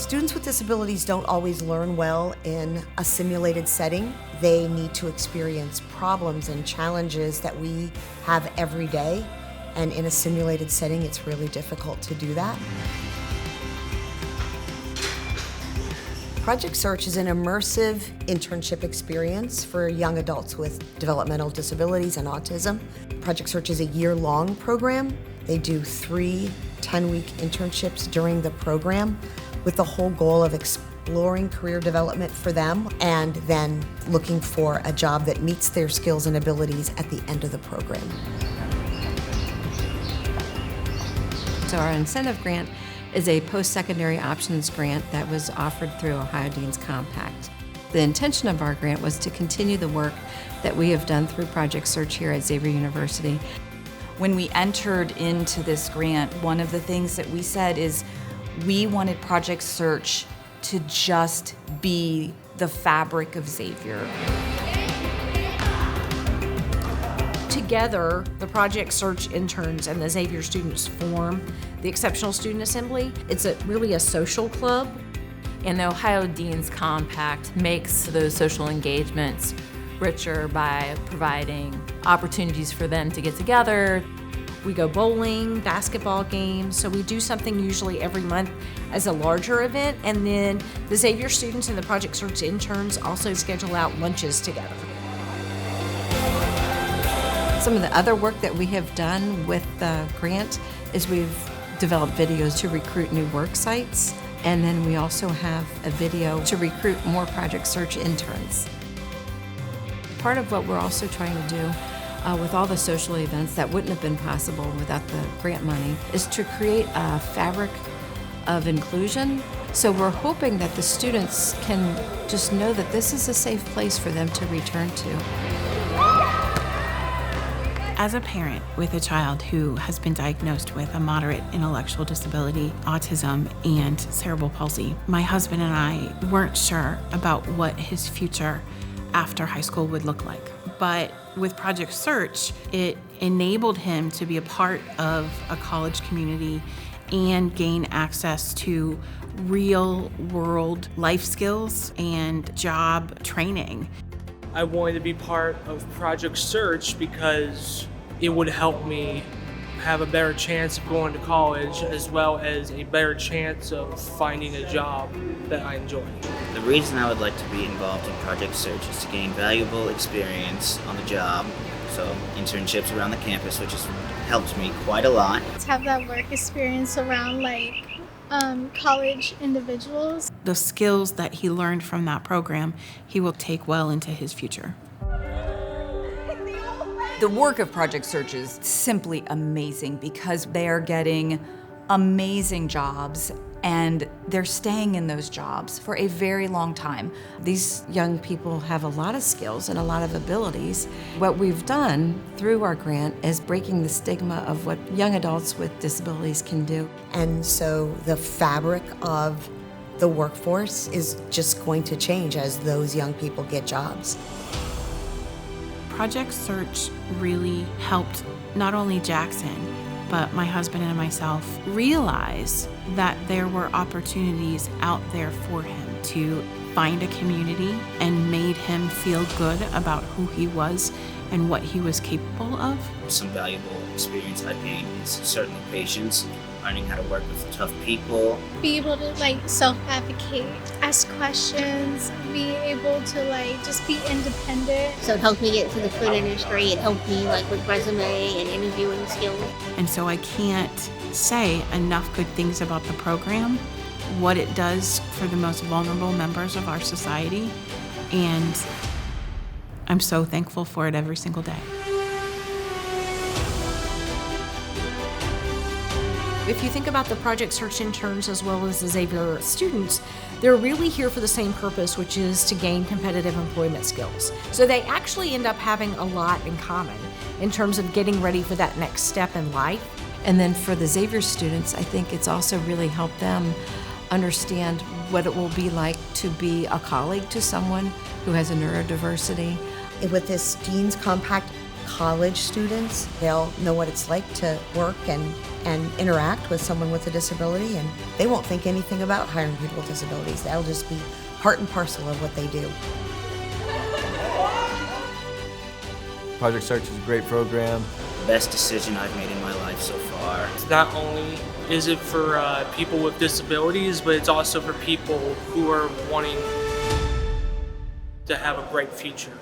Students with disabilities don't always learn well in a simulated setting. They need to experience problems and challenges that we have every day, and in a simulated setting, it's really difficult to do that. Project Search is an immersive internship experience for young adults with developmental disabilities and autism. Project Search is a year-long program. They do 3 10-week internships during the program with the whole goal of exploring career development for them and then looking for a job that meets their skills and abilities at the end of the program. So our incentive grant is a post-secondary options grant that was offered through Ohio Dean's Compact. The intention of our grant was to continue the work that we have done through Project Search here at Xavier University. When we entered into this grant, one of the things that we said is we wanted Project Search to just be the fabric of Xavier. Together, the Project Search interns and the Xavier students form the Exceptional Student Assembly. It's really a social club. And the Ohio Dean's Compact makes those social engagements richer by providing opportunities for them to get together. We go bowling, basketball games, so we do something usually every month as a larger event, and then the Xavier students and the Project Search interns also schedule out lunches together. Some of the other work that we have done with the grant is we've developed videos to recruit new work sites, and then we also have a video to recruit more Project Search interns. Part of what we're also trying to do with all the social events that wouldn't have been possible without the grant money is to create a fabric of inclusion. So we're hoping that the students can just know that this is a safe place for them to return to. As a parent with a child who has been diagnosed with a moderate intellectual disability, autism, and cerebral palsy, my husband and I weren't sure about what his future after high school would look like. But with Project Search, it enabled him to be a part of a college community and gain access to real-world life skills and job training. I wanted to be part of Project Search because it would help me have a better chance of going to college as well as a better chance of finding a job that I enjoy. The reason I would like to be involved in Project Search is to gain valuable experience on the job, so internships around the campus, which has helped me quite a lot. To have that work experience around college individuals. The skills that he learned from that program, he will take well into his future. The work of Project Search is simply amazing because they are getting amazing jobs and they're staying in those jobs for a very long time. These young people have a lot of skills and a lot of abilities. What we've done through our grant is breaking the stigma of what young adults with disabilities can do. And so the fabric of the workforce is just going to change as those young people get jobs. Project Search really helped not only Jackson, but my husband and myself realize that there were opportunities out there for him to find a community and made him feel good about who he was and what he was capable of. Some valuable experience I gained is certainly patience, learning how to work with tough people. Be able to self-advocate, ask questions, be able to just be independent. So it helped me get into the food industry. It helped me with resume and interviewing skills. And so I can't say enough good things about the program, what it does for the most vulnerable members of our society, and I'm so thankful for it every single day. If you think about the Project Search interns as well as the Xavier students, they're really here for the same purpose, which is to gain competitive employment skills. So they actually end up having a lot in common in terms of getting ready for that next step in life. And then for the Xavier students, I think it's also really helped them understand what it will be like to be a colleague to someone who has a neurodiversity. With this Dean's Compact college students. They'll know what it's like to work and interact with someone with a disability, and they won't think anything about hiring people with disabilities. That'll just be part and parcel of what they do. Project Search is a great program. Best decision I've made in my life so far. Not only is it for people with disabilities, but it's also for people who are wanting to have a bright future.